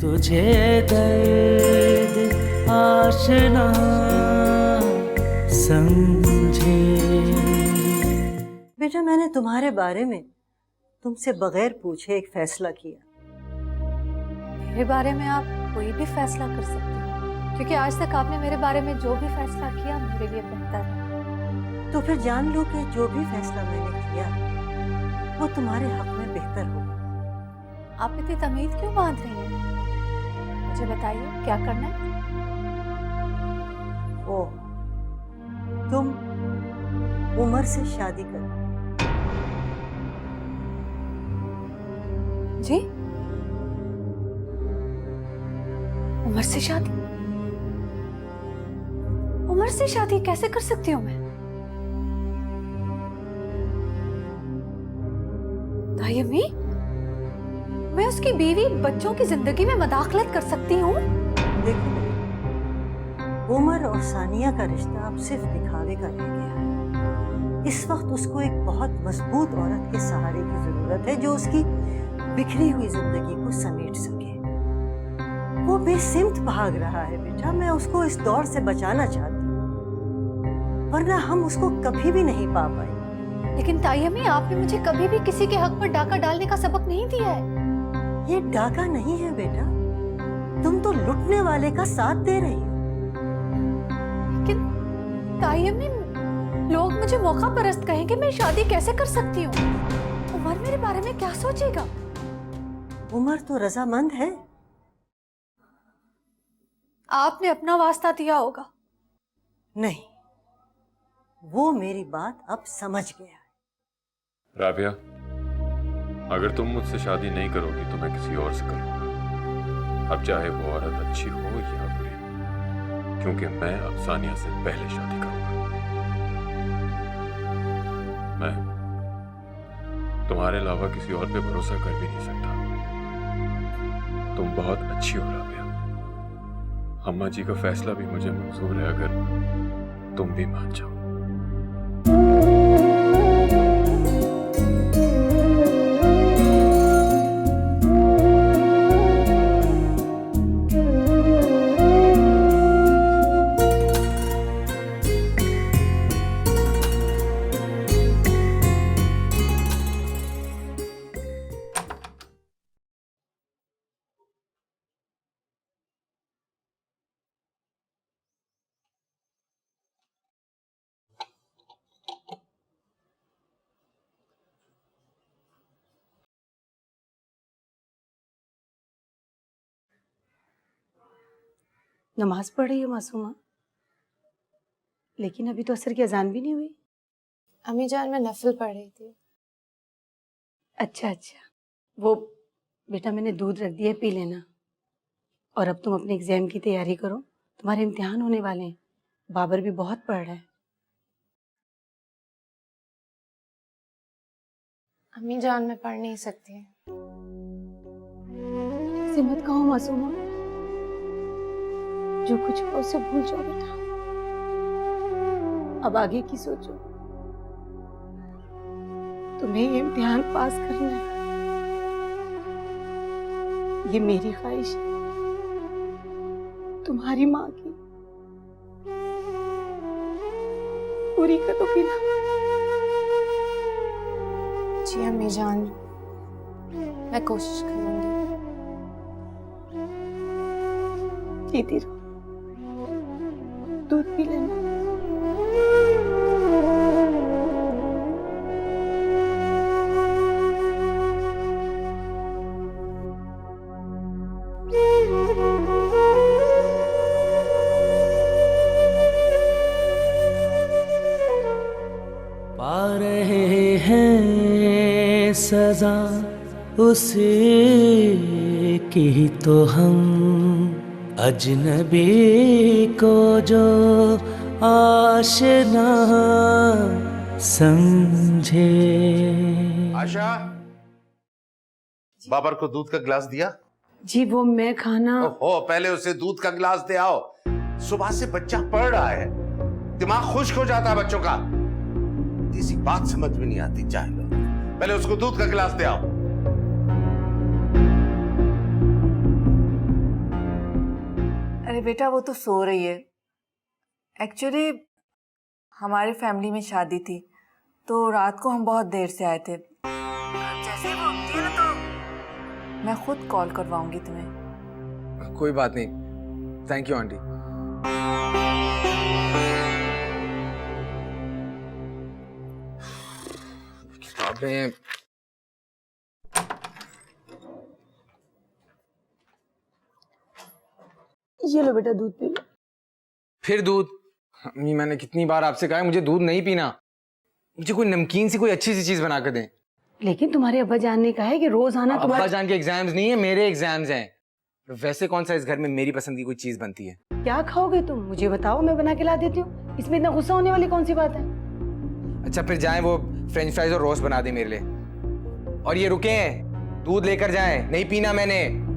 तुझे दर्द आशना समझे। बेटा, मैंने तुम्हारे बारे में तुमसे बगैर पूछे एक फैसला किया। मेरे बारे में आप कोई भी फैसला कर सकती हैं, क्योंकि आज तक आपने मेरे बारे में जो भी फैसला किया मेरे लिए बेहतर है। तो फिर जान लो कि जो भी फैसला मैंने किया वो तुम्हारे हक में बेहतर होगा। आप इतनी तमीज क्यों बांध रही हैं? मुझे बताइए क्या करना है? ओह, तुम उमर से शादी करो। जी? उमर से शादी? उमर से शादी कैसे कर सकती हूँ मैं? ताई अम्मी, मैं उसकी बीवी बच्चों की जिंदगी में मदाखलत कर सकती हूँ? देखो, उमर और सानिया का रिश्ता अब सिर्फ दिखावे का रह गया है। इस वक्त उसको एक बहुत मजबूत औरत के सहारे की जरूरत है जो उसकी बिखरी हुई जिंदगी को समेट सके। वो बेसिमत भाग रहा है बेटा, मैं उसको इस दौर से बचाना चाहती हूँ, वरना हम उसको कभी भी नहीं पा पाएंगे। लेकिन ताई अम्मी, आपने मुझे कभी भी किसी के हक पर डाका डालने का सबक नहीं दिया है। ये डाका नहीं है बेटा, तुम तो लुटने वाले का साथ दे रही हो। लेकिन ताई अम्मी, लोग मुझे मौका परस्त कहेंगे, मैं शादी कैसे कर सकती हूँ? उमर मेरे बारे में क्या सोचेगा? उमर तो रजामंद है। आपने अपना वास्ता दिया होगा। नहीं, वो मेरी बात अब समझ गया है। राबिया, अगर तुम मुझसे शादी नहीं करोगी तो मैं किसी और से करूंगा, अब चाहे वो औरत अच्छी हो या बुरी, क्योंकि मैं अब सानिया से पहले शादी करूंगा। मैं तुम्हारे अलावा किसी और पे भरोसा कर भी नहीं सकता। तुम बहुत अच्छी हो राबिया। अम्मा जी का फैसला भी मुझे मंजूर है अगर तुम भी मान जाओ। नमाज पढ़ रही हो मासूमा? लेकिन अभी तो असर की अजान भी नहीं हुई। अम्मी जान, मैं नफल पढ़ रही थी। अच्छा, वो बेटा मैंने दूध रख दिया, पी लेना। और अब तुम अपने एग्जाम की तैयारी करो, तुम्हारे इम्तिहान होने वाले हैं। बाबर भी बहुत पढ़ रहा है। अम्मी जान, मैं पढ़ नहीं सकती। ऐसे मत कहो मासूमा, जो कुछ हुआ उसे भूल जाओ बेटा। अब आगे की सोचो। तुम्हें ये इम्तिहान पास करना है, ये मेरी ख्वाहिश है, तुम्हारी माँ की। पूरी करोगी ना? जी अम्मी जान, मैं कोशिश करूंगी। जीती रहो, दूध पी लेना। पा रहे हैं सजा उसे की तो हम, अजनबी को जो आशना समझे। आशा, बाबर को दूध का गिलास दिया? जी वो मैं खाना। ओहो, पहले उसे दूध का गिलास दे आओ। सुबह से बच्चा पढ़ रहा है, दिमाग खुश्क हो जाता है बच्चों का। किसी बात समझ में नहीं आती, जाहिल लोग। पहले उसको दूध का गिलास दे आओ। अरे बेटा वो तो सो रही है। एक्चुअली हमारी फैमिली में शादी थी तो रात को हम बहुत देर से आए थे। जैसे ही वो उठती है ना तो मैं खुद कॉल करवाऊंगी तुम्हें। कोई बात नहीं, थैंक यू आंटी। किताबें ये लो बेटा, दूध पी लो। फिर दूध? अम्मी मैंने कितनी बार आपसे कहा है मुझे दूध नहीं पीना। मुझे कोई नमकीन सी कोई अच्छी सी चीज बना कर दें। लेकिन तुम्हारे अब्बा जान ने कहा है कि रोज आना। अब्बा जान के एग्जाम्स नहीं है, मेरे एग्जाम्स हैं। वैसे कौन सा इस घर में मेरी पसंद की कोई चीज बनती है? क्या खाओगे तुम, मुझे बताओ, मैं बना के ला देती हूँ। इसमें इतना गुस्सा होने वाली कौन सी बात है? अच्छा फिर जाएं वो फ्रेंच फ्राइज और रोस्ट बना दे मेरे लिए। और ये रुके हैं, दूध लेकर जाएं, नहीं पीना मैंने।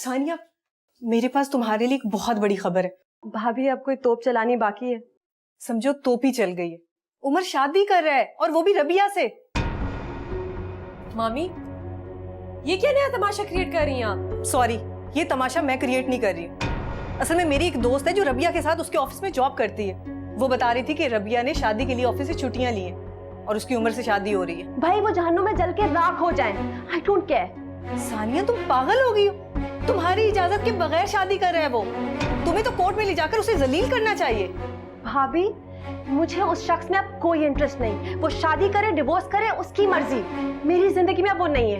सानिया, मेरे पास तुम्हारे लिए एक बहुत बड़ी खबर है। भाभी अब कोई तोप चलानी बाकी है? समझो तोप ही चल गई है। उमर शादी कर रहा है और वो भी रबिया से। मामी, ये क्या नया तमाशा क्रिएट कर रही हैं आप? सॉरी, ये तमाशा मैं क्रिएट नहीं कर रही हूँ। असल में मेरी एक दोस्त है जो रबिया के साथ उसके ऑफिस में जॉब करती है। वो बता रही थी कि रबिया ने शादी के लिए ऑफिस से छुट्टियां ली हैं और उसकी उम्र से शादी हो रही है। भाई वो जहन्नुम में जल के राख हो जाए, आई डोंट केयर। सानिया तुम पागल हो गई हो, तुम्हारी इजाजत के बगैर शादी कर रहा है वो। तुम्हें तो कोर्ट में ले जाकर उसे जलील करना चाहिए। भाभी मुझे उस शख्स में अब कोई इंटरेस्ट नहीं। वो शादी करे डिवोर्स करे उसकी मर्जी, मेरी जिंदगी में अब वो नहीं है।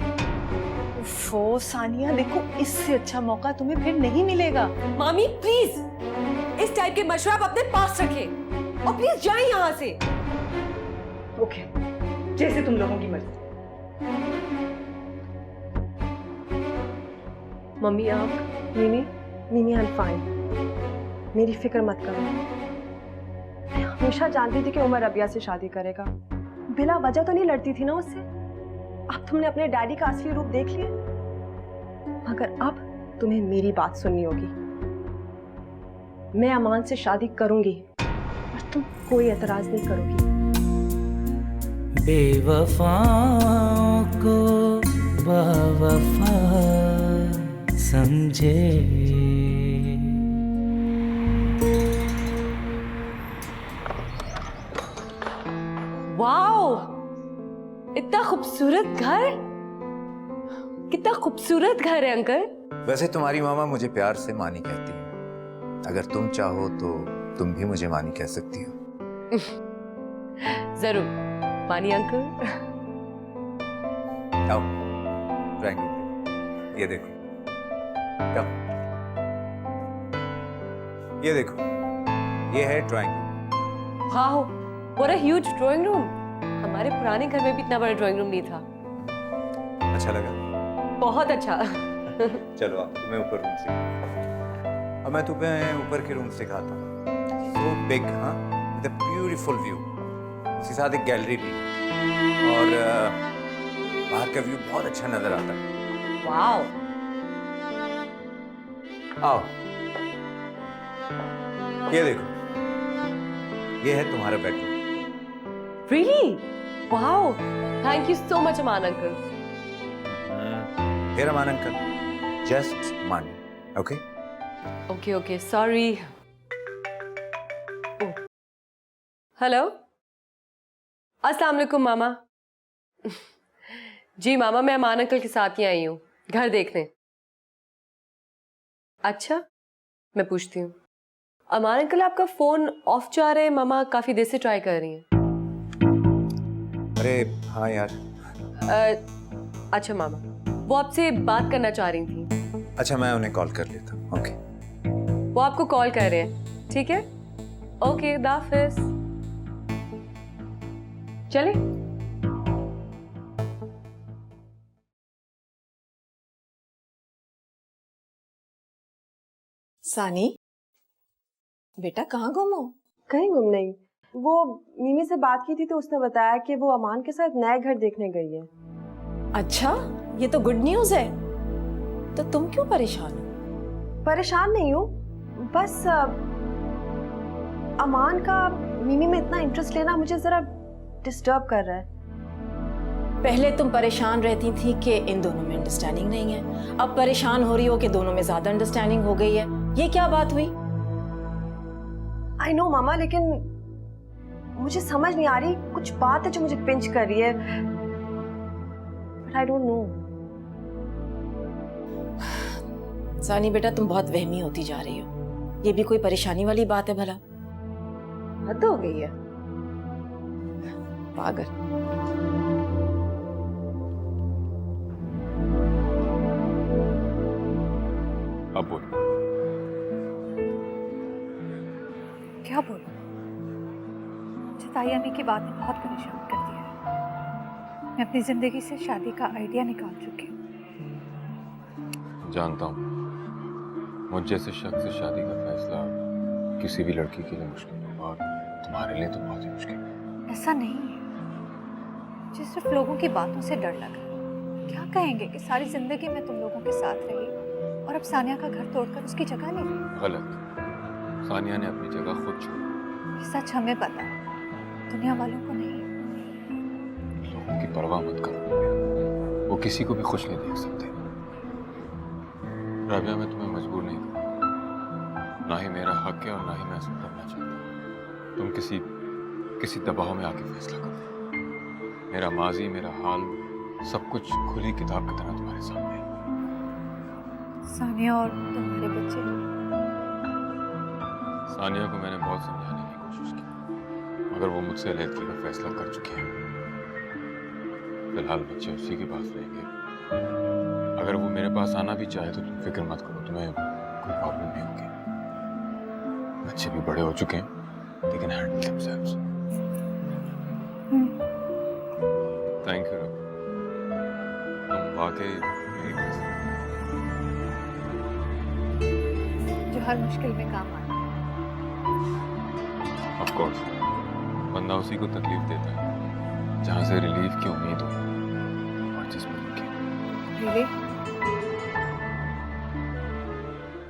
ओफो सानिया, देखो इससे अच्छा मौका तुम्हें फिर नहीं मिलेगा। मामी प्लीज इस टाइप के मशवरे आप अपने पास रखें और प्लीज जाएं यहाँ से। ओके, जैसे तुम लोगों की मर्जी। मम्मी आप मिमी आई एम फाइन, मेरी फिक्र मत करो। मैं हमेशा जानती थी कि उमर रबिया से शादी करेगा। बिला वजह तो नहीं लड़ती थी ना उससे। अब तुमने अपने डैडी का असली रूप देख लिया। मगर अब तुम्हें मेरी बात सुननी होगी। मैं अमान से शादी करूंगी और तुम कोई एतराज नहीं करोगी। बेवफाओं को बावफा समझे। वाओ, इतना खूबसूरत घर, कितना खूबसूरत घर है अंकल। वैसे तुम्हारी मामा मुझे प्यार से मानी कहती है। अगर तुम चाहो तो तुम भी मुझे मानी कह सकती हो। जरूर मानी अंकल। आओ ड्राइंग रूम, ये देखो। ये देखो, ये है drawing room. Wow, what a huge drawing room. हमारे पुराने घर में भी इतना बड़ा ड्राइंग रूम नहीं था। अच्छा लगा? बहुत अच्छा। चलो आप तुम्हें ऊपर रूम से, अब मैं तुम्हें ऊपर के रूम से दिखाता हूँ। सो बिग, हाँ, विद अ ब्यूटीफुल व्यू। उसके साथ एक गैलरी भी और बाहर का व्यू बहुत अच्छा नजर आता है। वाओ। आओ, ये देखो, ये है तुम्हारा bedroom. Really? Wow! Thank you so much, Aman uncle. Here, Aman uncle, just money, okay? Okay, okay. Sorry. Oh. Hello. अस्सलाम वालेकुम मामा। जी मामा, मैं अमान अंकल के साथ ही आई हूँ घर देखने। अच्छा, मैं पूछती हूँ। अमान अंकल आपका फोन ऑफ जा रहा है, मामा काफी देर से ट्राई कर रही हैं। अरे हाँ यार। अच्छा मामा, वो आपसे बात करना चाह रही थी। अच्छा, मैं उन्हें कॉल कर लेता हूँ। ओके। वो आपको कॉल कर रहे हैं, ठीक है? ओके, दाफिज। चले। सानी बेटा, कहाँ गुम हो? कहीं गुम नहीं। वो मिमी से बात की थी तो उसने बताया कि वो अमान के साथ नया घर देखने गई है। अच्छा, ये तो गुड न्यूज है। तो तुम क्यों परेशान हो? परेशान नहीं हूँ, बस अमान का मिमी में इतना इंटरेस्ट लेना मुझे जरा डिस्टर्ब कर रहा है। पहले तुम परेशान रहती थी कि इन दोनों में अंडरस्टैंडिंग नहीं है, अब परेशान हो रही हो कि दोनों में ज्यादा अंडरस्टैंडिंग हो गई है। ये क्या बात हुई? आई नो मामा, लेकिन मुझे समझ नहीं आ रही, कुछ बात है जो मुझे पिंच कर रही है, बट आई डोंट नो। सानी बेटा, तुम बहुत वहमी होती जा रही हो। ये भी कोई परेशानी वाली बात है भला? हद हो गई है। पागल। अब बोलो। क्या बोलूं? मुझे ताई अम्मी की बात ने बहुत परेशान कर दिया है। मैं अपनी जिंदगी से शादी का आइडिया निकाल चुकी हूँ। जानता हूँ, मुझ जैसे शख्स से शादी का फैसला किसी भी लड़की के लिए मुश्किल होगा और तुम्हारे लिए तो बहुत ही मुश्किल है। ऐसा नहीं है, मुझे सिर्फ लोगों की बातों से डर लग रहा है। क्या कहेंगे कि सारी जिंदगी मैं तुम लोगों के साथ रही और अब सानिया का घर तोड़कर उसकी जगह ले ली। गलत। सानिया ने अपनी जगह खुद छोड़ी। ये सच हमें पता है, दुनिया वालों को नहीं। लोगों की परवाह मत करो, वो किसी को भी खुश नहीं देख सकते। राबिया, मैं तुम्हें मजबूर नहीं करूँगा, ना ही मेरा हक है और ना ही मैं ऐसा करना चाहता। तुम किसी दबाव में आके फैसला करो। मेरा माजी, मेरा हाल, सब कुछ खुली किताब की तरह तुम्हारे सामने है। सानिया और तुम्हारे बच्चे। सानिया को मैंने बहुत समझाने की कोशिश की, मगर वो मुझसे अलहदगी का फैसला कर चुकी है। फिलहाल बच्चे उसी के पास रहेंगे। अगर वो मेरे पास आना भी चाहे तो तुम फिक्र मत करो, तुम्हें कोई प्रॉब्लम नहीं होगी। बच्चे भी बड़े हो चुके हैं, they can handle themselves. Thank you rub, तुम वाकई मेरी दोस्त हो। जो हर मुश्किल में काम आए। ऑफ कोर्स, बंदा उसी को तकलीफ देता है जहां से रिलीफ की उम्मीद हो और जिसमें रिलीफ?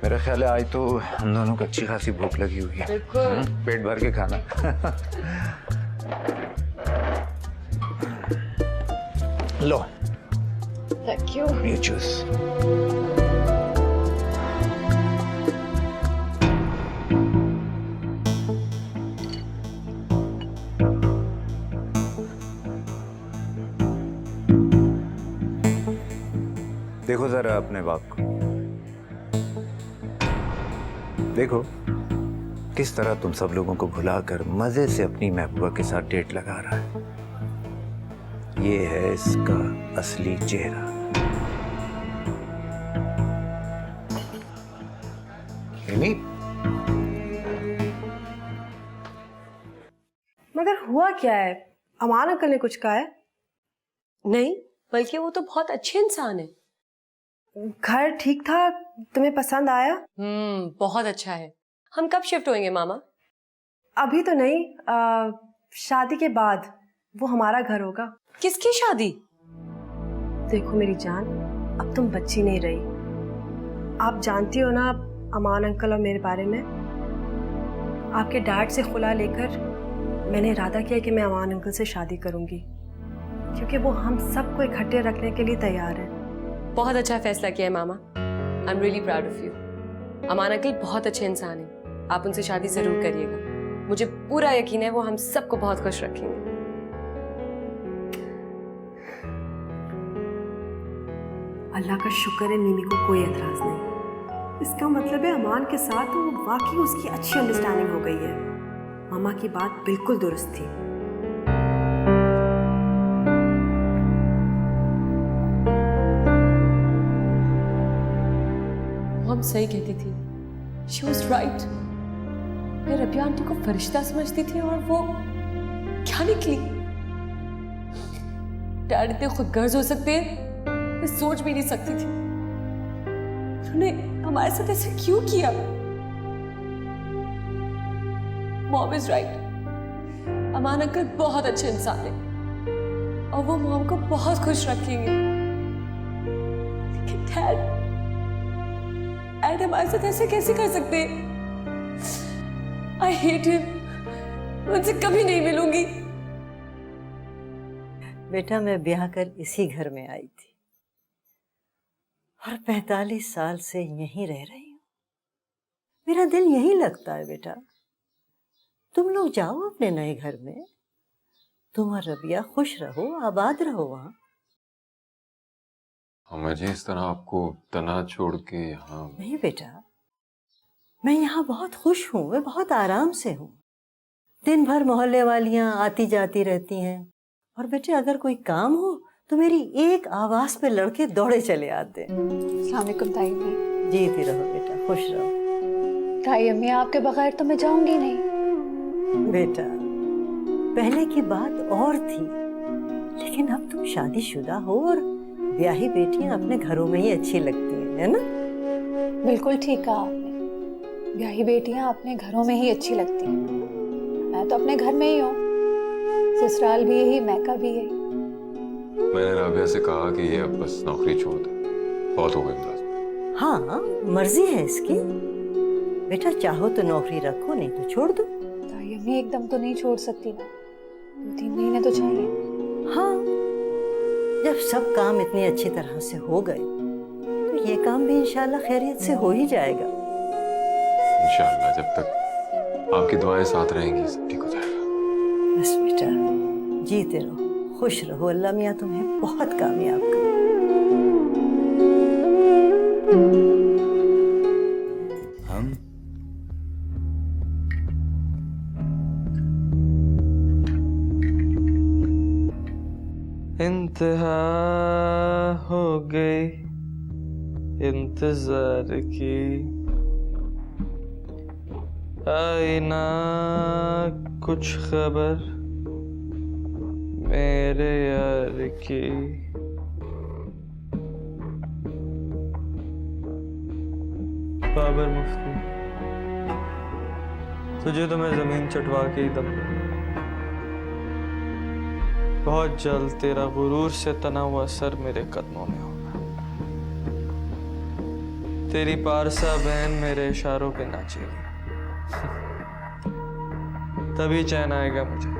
मेरा ख्याल है आज तो हम दोनों को अच्छी खासी भूख लगी हुई है। पेट भर के खाना। लो, थैंक यू। ये जूस। देखो जरा अपने बाप को, देखो किस तरह तुम सब लोगों को भुलाकर मजे से अपनी महबूबा के साथ डेट लगा रहा है। ये है इसका असली चेहरा। मगर हुआ क्या है? अमान अंकल ने कुछ कहा है? नहीं, बल्कि वो तो बहुत अच्छे इंसान है। घर ठीक था? तुम्हें पसंद आया? बहुत अच्छा है। हम कब शिफ्ट होंगे मामा? अभी तो नहीं, शादी के बाद वो हमारा घर होगा। किसकी शादी? देखो मेरी जान, अब तुम बच्ची नहीं रही। आप जानती हो ना अमान अंकल और मेरे बारे में। आपके डैड से खुला लेकर मैंने इरादा किया कि मैं अमान अंकल से शादी करूंगी, क्योंकि वो हम सबको इकट्ठे रखने के लिए तैयार है। बहुत अच्छा फैसला किया है मामा। I am really proud of you. Aman uncle बहुत अच्छे इंसान हैं। आप उनसे शादी जरूर करिएगा। मुझे पूरा यकीन है वो हम सबको बहुत खुश रखेंगे। अल्लाह का शुक्र है मिमी को कोई एतराज नहीं। इसका मतलब है अमान के साथ तो वाकई उसकी अच्छी अंडरस्टैंडिंग हो गई है। मामा की बात बिल्कुल दुरुस्त थी। हम सही कहती थी। She was right. मैं रबिया आंटी को फरिश्ता समझती थी और वो क्या निकली। डैड इतने खुदगर्ज हो सकते हैं, मैं सोच भी नहीं सकती थी। उन्होंने हमारे साथ ऐसे क्यों किया? Mom is right. Aman uncle बहुत अच्छे इंसान हैं और वो मॉम को बहुत खुश रखेंगे। लेकिन डैड हमारे साथ ऐसे कैसे कर सकते हैं? I hate him. मैं उनसे कभी नहीं मिलूंगी। बेटा मैं ब्याह कर इसी घर में आई थी और 45 साल से यहीं रह रही हूँ। मेरा दिल यहीं लगता है बेटा। तुम लोग जाओ अपने नए घर में, तुम और रबिया खुश रहो, आबाद रहो वहाँ। मुझे इस तरह आपको तना छोड़ के यहाँ। नहीं बेटा, मैं यहाँ बहुत खुश हूँ, मैं बहुत आराम से हूँ। दिन भर मोहल्ले वालियाँ आती जाती रहती हैं और बेटे अगर कोई काम हो तो मेरी एक आवाज पे लड़के दौड़े चले आते हैं। अस्सलाम वालेकुम ताई अम्मी। जीती रहो बेटा, खुश रहो। ताई अम्मी आपके बगैर तो मैं जाऊंगी नहीं। बेटा पहले की बात और थी, लेकिन अब तुम शादीशुदा हो और ब्याही बेटियां अपने घरों में ही अच्छी लगती हैं, है ना? बिल्कुल ठीक कहा आपने, ब्याही बेटियां अपने घरों में ही अच्छी लगती हैं। मैं तो अपने घर में ही हूँ, ससुराल भी यही, मैका भी यही। मैंने राबिया से कहा कि ये अब बस नौकरी छोड़ दे, बहुत हो गई मुलाजिम। हाँ मर्जी है इसकी। बेटा चाहो तो नौकरी रखो, नहीं तो छोड़ दो। ताई अम्मी एकदम तो नहीं छोड़ सकती ना, 2-3 महीने तो चाहिए। हाँ जब सब काम इतनी अच्छी तरह से हो गए तो ये काम भी इंशाल्लाह खैरियत से हो ही जाएगा। इंशाल्लाह जब तक आपकी दुआएं साथ रहेंगी सब ठीक हो जाएगा। बस बेटा जीते रहो, खुश रहो, अल्लाह मियाँ तुम्हें बहुत कामयाब करे। हम इंतहा हो गई इंतजार की, आई ना कुछ खबर मेरे यार की। बाबर मुफ्ती, तुझे तो मैं जमीन चटवा के ही दम दूंगा। बहुत जल्द तेरा गुरूर से तना हुआ सर मेरे कदमों में होगा। तेरी पारसा बहन मेरे इशारों पे नाचेगी, तभी चैन आएगा मुझे।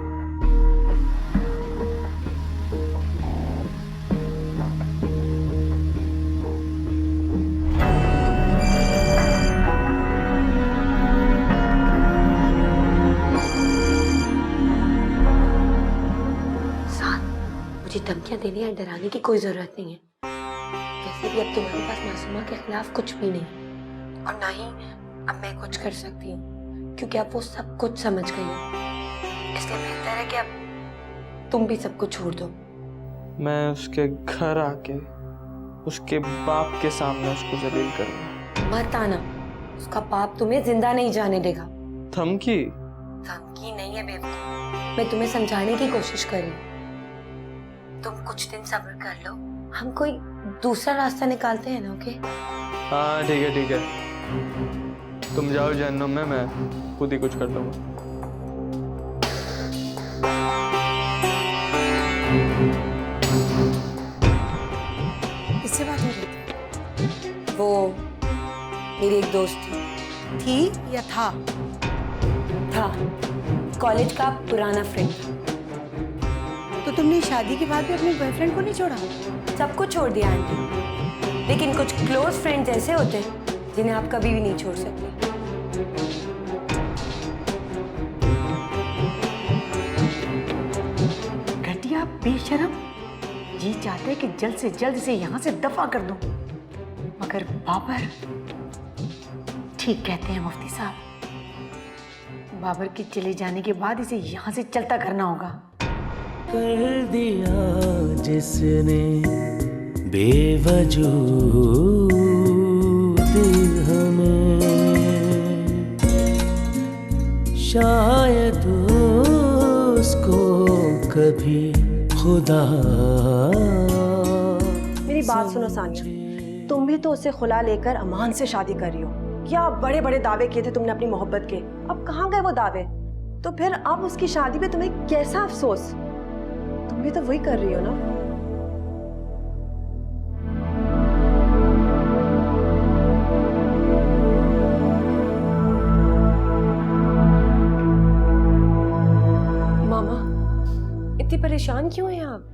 मुझे धमकियां देने या डराने की कोई जरूरत नहीं है। वैसे भी अब तुम्हारे पास मासूमा के खिलाफ कुछ भी नहीं, और ना ही अब मैं कुछ कर सकती हूँ, क्योंकि अब वो सब कुछ समझ गई है। इसलिए बेहतर है कि अब तुम भी सब कुछ छोड़ दो। मैं उसके घर आके उसके बाप के सामने उसको जलील करूंगा। मत आना, उसका बाप तुम्हें जिंदा नहीं जाने देगा। धमकी? धमकी नहीं है बेवकूफ, मैं तुम्हें समझाने की कोशिश कर रही हूँ। तुम कुछ दिन सब्र कर लो, हम कोई दूसरा रास्ता निकालते हैं ना। ओके? हाँ ठीक है ठीक है, तुम जाओ जहन्नुम में, मैं खुद ही कुछ कर लूंगा। किससे बात हो रही थी? वो मेरी एक दोस्त थी या था कॉलेज का पुराना फ्रेंड। तो तुमने शादी के बाद भी अपने बॉयफ्रेंड को नहीं छोड़ा? सबको छोड़ दिया आंटी, लेकिन कुछ क्लोज फ्रेंड्स ऐसे होते हैं जिन्हें आप कभी भी नहीं छोड़ सकते। घटिया बेशरम, जी चाहते कि जल्द से जल्द इसे यहाँ से दफा कर दूं, मगर बाबर ठीक कहते हैं मुफ्ती साहब, बाबर के चले जाने के बाद इसे यहाँ से चलता करना होगा। कर दिया जिसने बेवजूद हमें, शायद उसको कभी खुदा। मेरी बात सुनो सानिया, तुम भी तो उससे खुला लेकर अमान से शादी कर रही हो। क्या बड़े बड़े दावे किए थे तुमने अपनी मोहब्बत के, अब कहाँ गए वो दावे? तो फिर अब उसकी शादी पे तुम्हें कैसा अफसोस? तुम भी तो वही कर रही हो ना। परेशान क्यों हैं आप?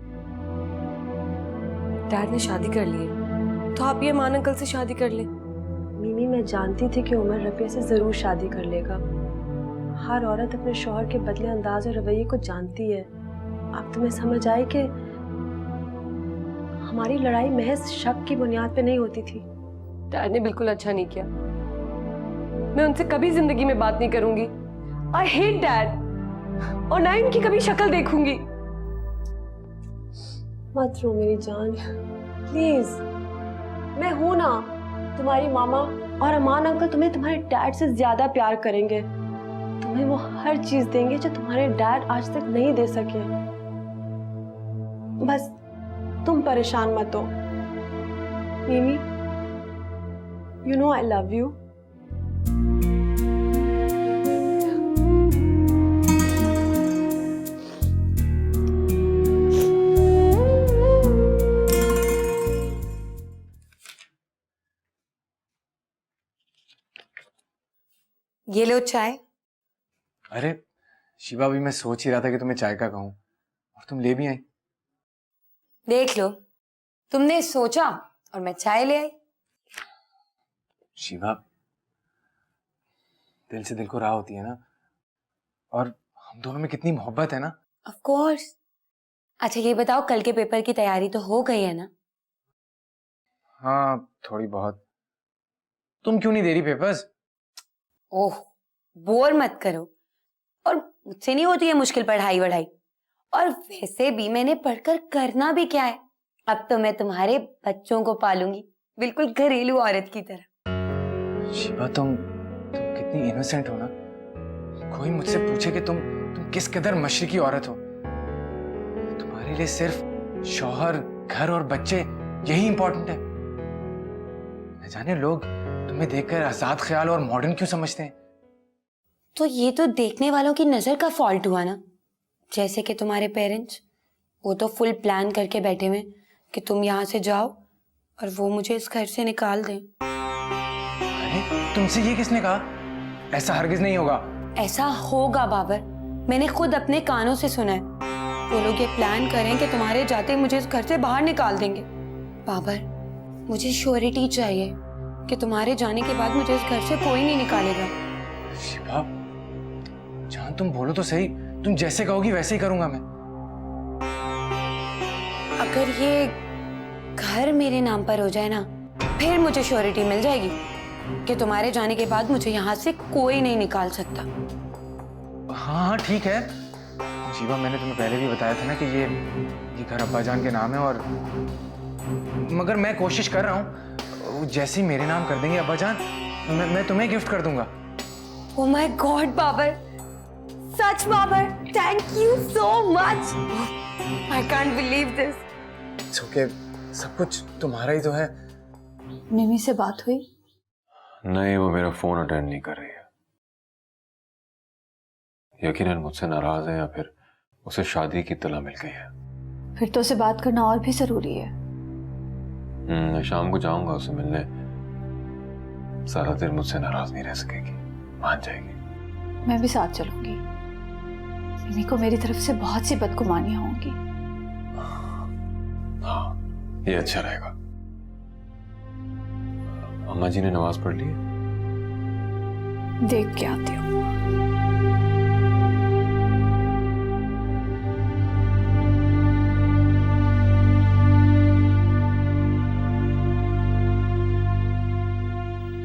डैड ने शादी कर ली है तो आप ये मान अंकल से शादी कर ले। मिमी, मैं जानती थी कि उमर रबिया से जरूर शादी कर लेगा। हर औरत अपने शौहर के बदले अंदाज और रवैये को जानती है। अब तुम्हें समझ आए कि हमारी लड़ाई महज शक की बुनियाद पे नहीं होती थी। डैड ने बिल्कुल अच्छा नहीं किया। मैं उनसे कभी जिंदगी में बात नहीं करूंगी। आई हेट डैड, और ना इनकी कभी शक्ल देखूंगी। मत रो मेरी जान, प्लीज। मैं हूं ना, तुम्हारी मामा, और अमान अंकल तुम्हें तुम्हारे डैड से ज्यादा प्यार करेंगे। तुम्हें वो हर चीज देंगे जो तुम्हारे डैड आज तक नहीं दे सके। बस तुम परेशान मत हो। मिमी, you know I love you. ये लो चाय। अरे शिवा, भी मैं सोच ही रहा था कि तुम्हें चाय का कहूँ और तुम ले भी आई। देख लो, तुमने सोचा और मैं चाय ले आई। शिवा, दिल से दिल को राह होती है ना, और हम दोनों में कितनी मोहब्बत है ना। Of course. अच्छा ये बताओ, कल के पेपर की तैयारी तो हो गई है ना? हाँ, थोड़ी बहुत। तुम क्यों नहीं दे रही पेपर्स? ओह, बोर मत करो। और मुझसे नहीं होती है मुश्किल पढ़ाई वढ़ाई। और वैसे भी मैंने पढ़कर करना भी क्या है? अब तो मैं तुम्हारे बच्चों को पालूंगी, बिल्कुल घरेलू औरत की तरह। शिवा, तुम कितनी इनोसेंट हो ना। कोई मुझसे पूछे कि तुम किस कदर मशरिकी औरत हो, तुम्हारे लिए सिर्फ शौहर, घर और बच्चे यही इंपॉर्टेंट है। न जाने लोग तुम्हें देखकर आजाद ख्याल और मॉडर्न क्यों समझते हैं। तो ये तो देखने वालों की नजर का फॉल्ट हुआ ना। जैसे कि तुम्हारे पेरेंट्स, वो तो फुल प्लान करके बैठे हुए कि तुम यहाँ से जाओ और वो मुझे इस घर से निकाल दें। अरे तुमसे ये किसने कहा? ऐसा हरगिज नहीं होगा। ऐसा होगा बाबर, मैंने खुद अपने कानों से सुना है। वो लोग ये प्लान करें कि तुम्हारे जाते मुझे इस घर से बाहर निकाल देंगे। बाबर, मुझे श्योरिटी चाहिए कि तुम्हारे जाने के बाद मुझे इस घर से कोई नहीं निकालेगा। शिवा, जान तुम बोलो तो सही, तुम जैसे कहोगी वैसे ही करूंगा मैं। अगर ये घर मेरे नाम पर हो जाए ना, फिर मुझे श्योरिटी मिल जाएगी कि तुम्हारे जाने के बाद मुझे यहाँ से कोई नहीं निकाल सकता। हाँ ठीक है शिवा, मैंने तुम्हें पहले भी बताया था ना कि ये घर अब्बाजान के नाम है, और मगर मैं कोशिश कर रहा हूँ, जैसे ही मेरे नाम कर देंगे अब्बाजान, मैं तुम्हें गिफ्ट कर दूंगा। ओह माय गॉड बाबर, सच Babar, thank you so much. I can't believe this. It's okay, सब कुछ तुम्हारा ही तो है। मिमी से बात हुई? नहीं, वो मेरा फोन अटेंड नहीं कर रही है। यकीनन मुझसे नाराज है या फिर उसे शादी की तला मिल गई है। फिर तो उसे बात करना और भी जरूरी है। मैं शाम को जाऊंगा उसे मिलने। सारा दिन मुझसे नाराज नहीं रह सकेगी, मान जाएगी। मैं भी साथ चलूंगी। मिमी को मेरी तरफ से बहुत सी बदगुमानियां होंगी। हाँ, ये अच्छा रहेगा। अम्मा जी ने नमाज पढ़ ली है? देख के आती हूँ।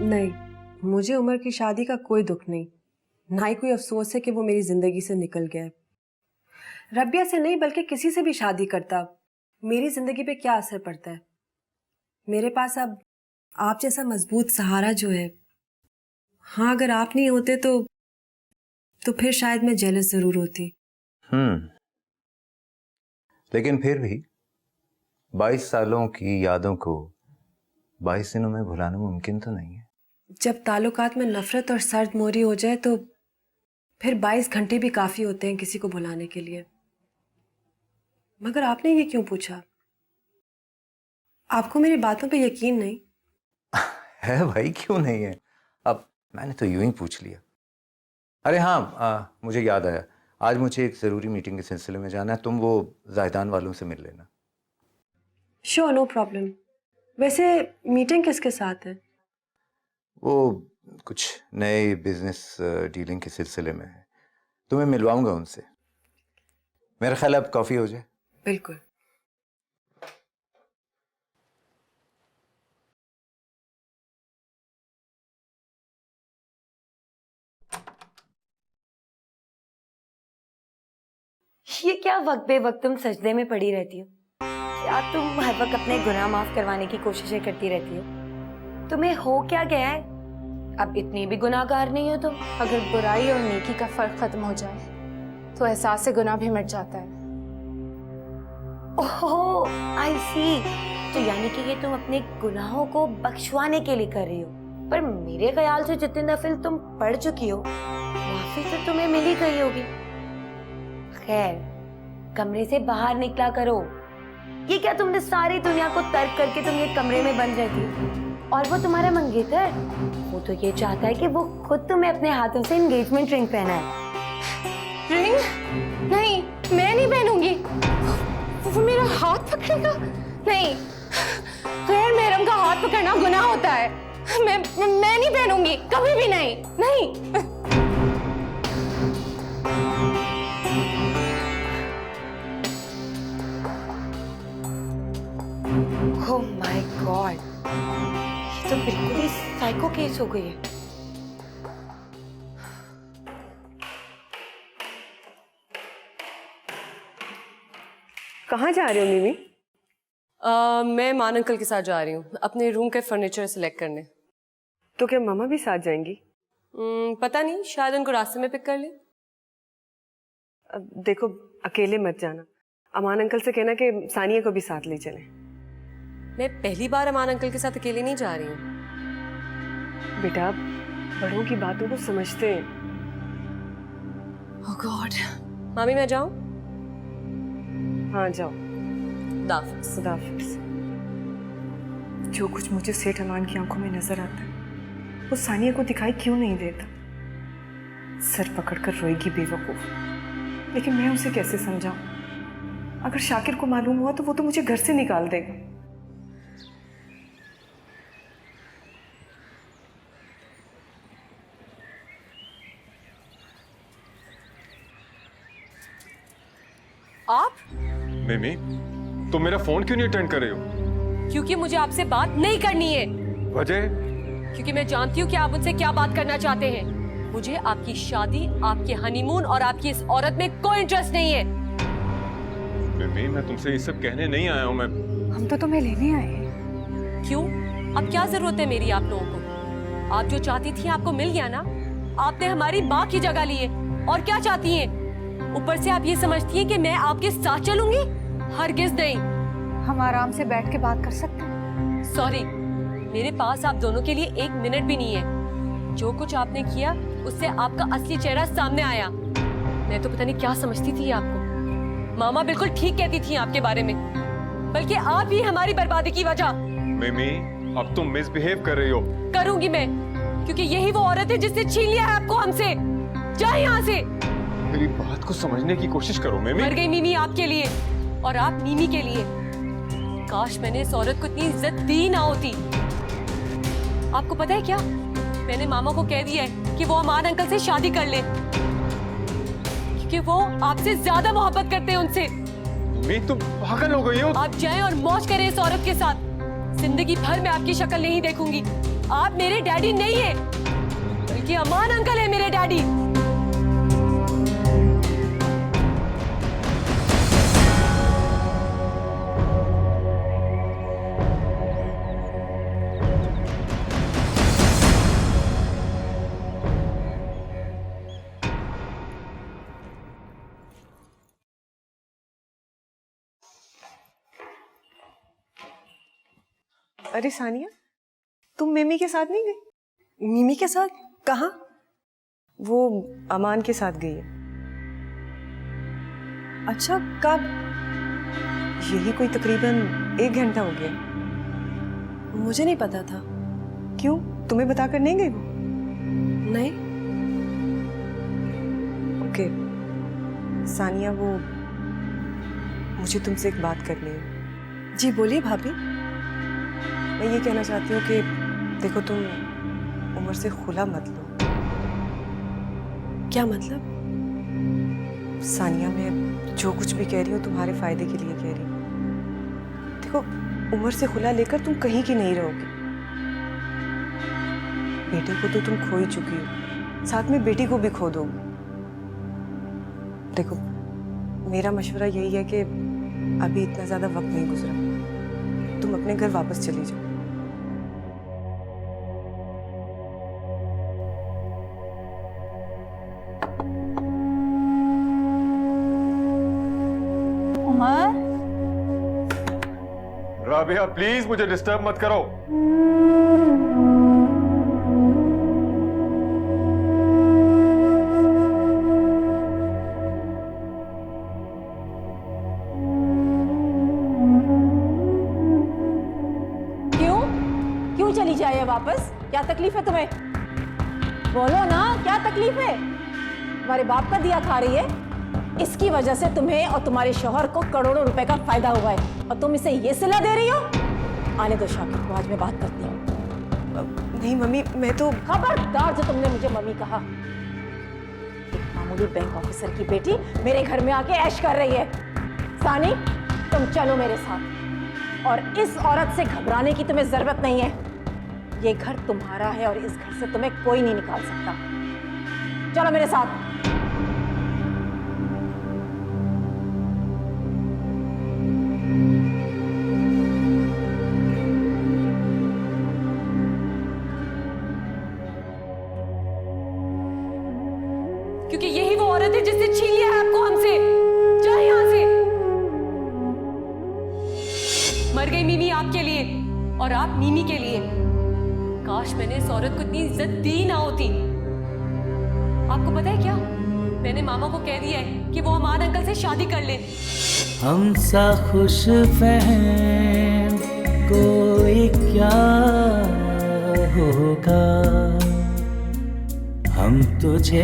नहीं, मुझे उमर की शादी का कोई दुख नहीं, ना ही कोई अफसोस है कि वो मेरी जिंदगी से निकल गया है। रबिया से नहीं बल्कि किसी से भी शादी करता, मेरी जिंदगी पे क्या असर पड़ता है? मेरे पास अब आप जैसा मजबूत सहारा जो है। हाँ, अगर आप नहीं होते तो फिर शायद मैं जेलस जरूर होती। लेकिन फिर भी 22 सालों की यादों को 22 दिनों में भुलाना मुमकिन तो नहीं है। जब ताल्लुकात में नफरत और सर्द मोरी हो जाए तो फिर 22 घंटे भी काफी होते हैं किसी को भुलाने के लिए। मगर आपने ये क्यों पूछा? आपको मेरी बातों पे यकीन नहीं? है भाई, क्यों नहीं है। अब मैंने तो यूं ही पूछ लिया। अरे हाँ, मुझे याद आया, आज मुझे एक ज़रूरी मीटिंग के सिलसिले में जाना है, तुम वो जायदान वालों से मिल लेना। Sure, no problem. वैसे मीटिंग किसके साथ है? वो कुछ नए बिजनेस डीलिंग के सिलसिले में है, तुम्हें मिलवाऊंगा उनसे। मेरा ख्याल अब कॉफ़ी हो जाए। बिल्कुल। ये क्या वक्त बे वक्त तुम सजदे में पड़ी रहती हो? क्या तुम हर वक्त अपने गुनाह माफ करवाने की कोशिशें करती रहती हो? तुम्हें हो क्या गया है? अब इतनी भी गुनाहगार नहीं हो तुम। अगर बुराई और नेकी का फर्क खत्म हो जाए तो एहसास से गुनाह भी मिट जाता है। ओह, आई सी। तो यानी कि ये तुम अपने गुनाहों को बख्शवाने के लिए कर रही हो। पर मेरे ख्याल से जितने नफिल तुम पढ़ चुकी हो, माफी तो तुम्हें मिल ही गई होगी। खैर, कमरे से बाहर निकला करो। ये क्या तुमने सारी दुनिया को तर्क करके तुम ये कमरे में बंद रहती हो? और वो तुम्हारा मंगेतर, वो तो ये चाहता है कि वो खुद तुम्हें अपने हाथों से एंगेजमेंट रिंग पहनाए। रिंग? नहीं, मैं नहीं पहनूंगी। वो मेरा हाथ पकड़ेगा? नहीं, गैर महरम का हाथ पकड़ना गुनाह होता है। मैं नहीं पहनूंगी, कभी भी नहीं। नहीं। ओह माय गॉड, ये तो बिल्कुल ही साइको केस हो गई है। कहाँ जा रहे हो मिमी? मैं मान अंकल के साथ जा रही हूँ अपने रूम के फर्नीचर सिलेक्ट करने। तो क्या मामा भी साथ जाएंगी? पता नहीं, शायद उनको रास्ते में पिक कर ले। अब देखो, अकेले मत जाना। अमान अंकल से कहना कि सानिया को भी साथ ले चलें। मैं पहली बार अमान अंकल के साथ अकेले नहीं जा रही हूँ। बेटा, बड़ों की बातों को समझते हैं। ओह गॉड। मामी मैं जाऊँ? हाँ जाओ। खुदाफिज़। खुदाफिज़। जो कुछ मुझे सेठ अमान की आंखों में नजर आता है वो सानिया को दिखाई क्यों नहीं देता? सर पकड़कर रोएगी बेवकूफ। लेकिन मैं उसे कैसे समझाऊं? अगर शाकिर को मालूम हुआ तो वो तो मुझे घर से निकाल देगा। आप? मिमी, तुम मेरा फोन क्यों नहीं अटेंड कर रहे हो? क्योंकि मुझे आपसे बात नहीं करनी है। वजह? क्योंकि मैं जानती हूँ कि आप मुझसे क्या बात करना चाहते हैं। मुझे आपकी शादी, आपके हनीमून और आपकी इस औरत में कोई इंटरेस्ट नहीं है। मिमी, मैं तुमसे ये सब कहने नहीं आया हूँ। मैं हम तो तुम्हें लेने आए हैं। क्यों? अब क्या जरूरत है मेरी आप लोगों को? आप जो चाहती थी आपको मिल गया ना। आपने हमारी माँ की जगह ली है। और क्या चाहती हैं? ऊपर से आप ये समझती हैं कि मैं आपके साथ चलूंगी? हरगिज नहीं। हम आराम से बैठ के बात कर सकते हैं। सॉरी, मेरे पास आप दोनों के लिए 1 मिनट भी नहीं है। जो कुछ आपने किया उससे आपका असली चेहरा सामने आया। मैं तो पता नहीं क्या समझती थी आपको। मामा बिल्कुल ठीक कहती थी आपके बारे में, बल्कि आप ही हमारी बर्बादी की वजह। मिमी, अब तुम मिसबिहेव कर रही हो। करूंगी मैं, क्योंकि यही वो औरत है जिसने छीन लिया है आपको हमसे। जाए यहाँ से। मेरी बात को समझने की कोशिश करो मिमी। मर गई मिमी आपके लिए और आप मिमी के लिए। काश मैंने इस औरत को इतनी इज्जत दी ना होती। आपको पता है क्या, मैंने मामा को कह दिया है कि वो अमान अंकल से शादी कर ले, क्योंकि वो आपसे ज्यादा मोहब्बत करते हैं उनसे। मिमी, तुम पागल हो गई हो। आप जाएं और मौज करें इस औरत के साथ। जिंदगी भर मैं आपकी शक्ल नहीं देखूंगी। आप मेरे डैडी नहीं है, बल्कि अमान अंकल है मेरे डैडी। अरे सानिया, तुम मिमी के साथ नहीं गई? मिमी के साथ? कहाँ? वो अमान के साथ गई है। अच्छा, कब? यही कोई तकरीबन 1 घंटा हो गया। मुझे नहीं पता था। क्यों, तुम्हें बताकर नहीं गई वो? नहीं। ओके, सानिया, वो मुझे तुमसे एक बात करनी है। जी बोलिए भाभी। मैं ये कहना चाहती हूँ कि देखो, तुम उमर से खुला मत लो। क्या मतलब? सानिया, मैं जो कुछ भी कह रही हूँ तुम्हारे फायदे के लिए कह रही हूँ। देखो, उमर से खुला लेकर तुम कहीं की नहीं रहोगी। बेटे को तो तुम खो ही चुकी हो, साथ में बेटी को भी खो दोगे। देखो, मेरा मशवरा यही है कि अभी इतना ज्यादा वक्त नहीं गुजरा, तुम अपने घर वापस चली जाओ। उमर, राबिया प्लीज मुझे डिस्टर्ब मत करो। क्यों चली जाए वापस? क्या तकलीफ है तुम्हें? बोलो ना, क्या तकलीफ है? तुम्हारे बाप का दिया खा रही है, इसकी वजह से तुम्हें और तुम्हारे शौहर को करोड़ों रुपए का फायदा हुआ है और तुम इसे ये सिला दे रही हो? आने दो शाकिर को, आज मैं बात करती हूँ। नहीं मम्मी, मैं तो... खबरदार जो तुमने मुझे मम्मी कहा। एक मामूली बैंक ऑफिसर की बेटी मेरे घर में आके ऐश कर रही है। सानी, तुम चलो मेरे साथ, और इस औरत से घबराने की तुम्हें जरूरत नहीं है। ये घर तुम्हारा है और इस घर से तुम्हें कोई नहीं निकाल सकता। चलो मेरे साथ। क्योंकि यही वो औरत है जिसने छीन लिया है आपको हमसे। जाए यहां से। मर गई मीमी आपके लिए और आप मीमी के लिए। काश मैंने इस औरत को इतनी इज्जत दी ना होती। आपको पता है क्या, मैंने मामा को कह दिया है कि वो अमान अंकल से शादी कर ले। हम सा खुश फहम कोई क्या होगा, हम तुझे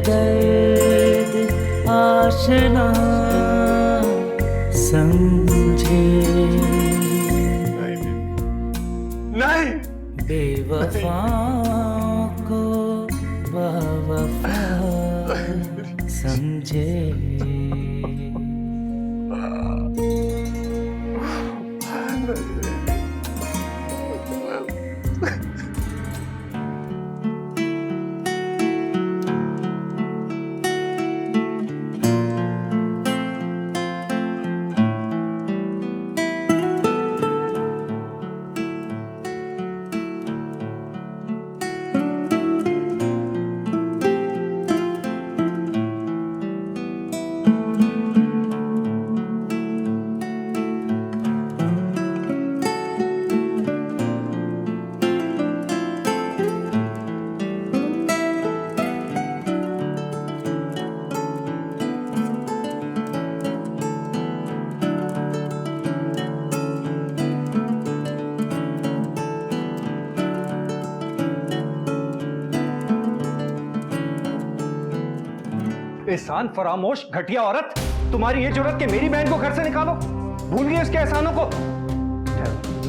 दर्द आशना समझे। नहीं, बेवफा को बावफा समझे। एहसान फरामोश घटिया औरत, तुम्हारी ये जरूरत कि मेरी बहन को घर से निकालो? भूल गई उसके एहसानों को?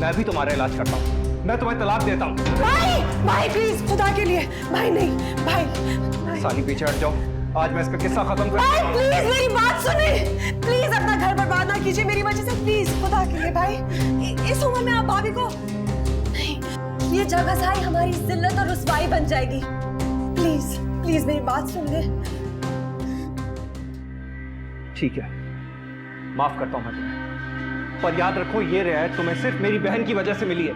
मैं भी तुम्हारा इलाज करता हूँ, मैं तुम्हें तलाक देता हूँ। भाई, भाई प्लीज, खुदा के लिए। भाई नहीं, भाई। सानी पीछे हट जाओ, आज मैं इसका किस्सा खत्म कर। भाई प्लीज मेरी बात सुनिए, प्लीज अपना घर बर्बाद ना कीजिए मेरी वजह से, प्लीज खुदा के लिए। भाई इस उम्र में आप भाभी को नहीं, ये जगह साई हमारी जिल्लत और रुसवाई बन जाएगी। प्लीज प्लीज मेरी बात सुन ले। ठीक है, माफ करता हूं मैं तुम्हें, पर याद रखो ये रियायत तुम्हें सिर्फ मेरी बहन की वजह से मिली है,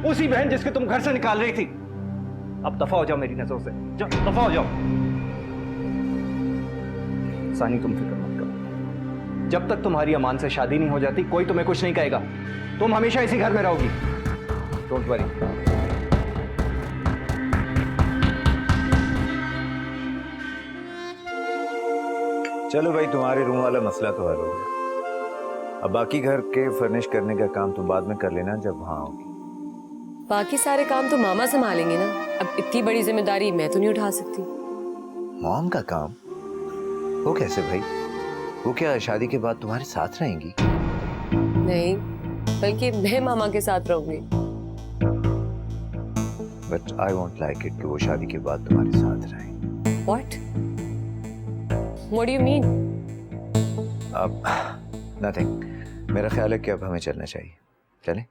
उसी बहन जिसके तुम घर से निकाल रही थी। अब दफा हो जाओ मेरी नजरों से, जाओ दफा हो जाओ। सानी तुम फिक्र मत करो, जब तक तुम्हारी अमान से शादी नहीं हो जाती कोई तुम्हें कुछ नहीं कहेगा, तुम हमेशा इसी घर में रहोगी। Don't worry. चलो भाई, तुम्हारे रूम वाला मसला तो हल हो गया। अब बाकी घर के फर्निश करने का काम तुम बाद में कर लेना जब वहां आओगी। बाकी सारे काम तो मामा संभालेंगे ना, अब इतनी बड़ी जिम्मेदारी मैं तो नहीं उठा सकती। मॉम का काम? वो कैसे भाई? वो क्या शादी के बाद तुम्हारे साथ रहेंगी? नहीं, बल्कि मैं मामा के साथ रहूंगी। But I won't like it कि वो शादी के बाद तुम्हारे साथ रहें। What? What do you mean? अब नथिंग। मेरा ख्याल है कि अब हमें चलना चाहिए। चलें?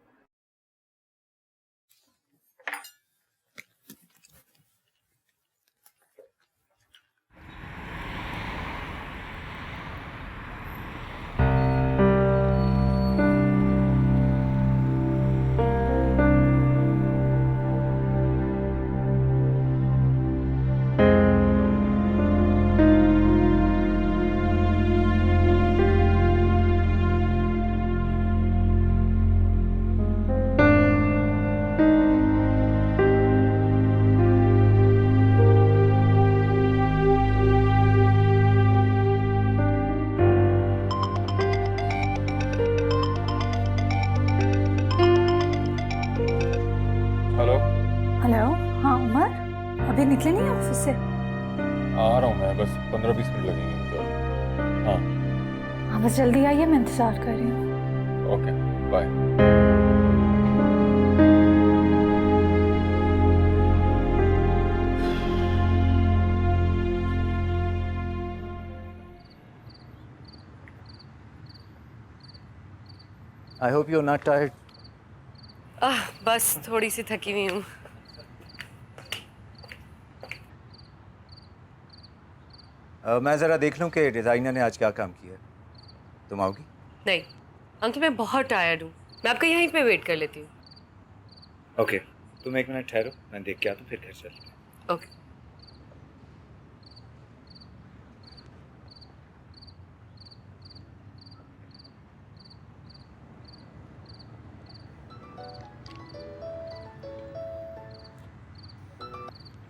हेलो। हाँ उमर, अभी निकले नहीं ऑफिस से? आ रहा हूँ मैं, बस 15-20 मिनट लगेंगे मुझे। हाँ हाँ बस जल्दी आइए, मैं इंतजार कर रही हूँ। Okay, bye. I hope you're not tired. बस थोड़ी सी थकी हुई हूँ। मैं जरा देख लूं कि डिजाइनर ने आज क्या काम किया है। तुम आओगी? नहीं अंकल, मैं बहुत टायर्ड हूँ, मैं आपका यहीं पे वेट कर लेती हूँ। ओके, तुम 1 मिनट ठहरो, मैं देख के आता हूँ, फिर घर चलते हैं। ओके।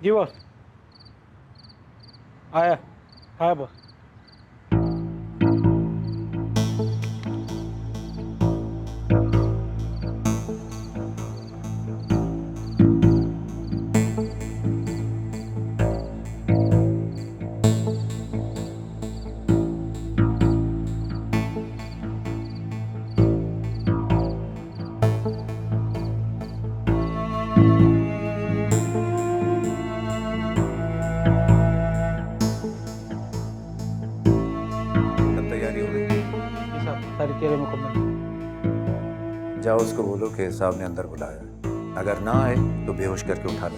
जी बॉस। आया आया बॉस। सारी तैयारी मुकम्मल। जाओ उसको बोलो कि साहब ने अंदर बुलाया, अगर ना आए तो बेहोश करके उठा लो।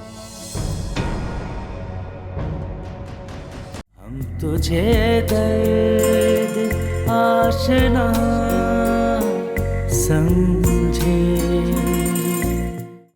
हम तुझे दर्द आशना समझ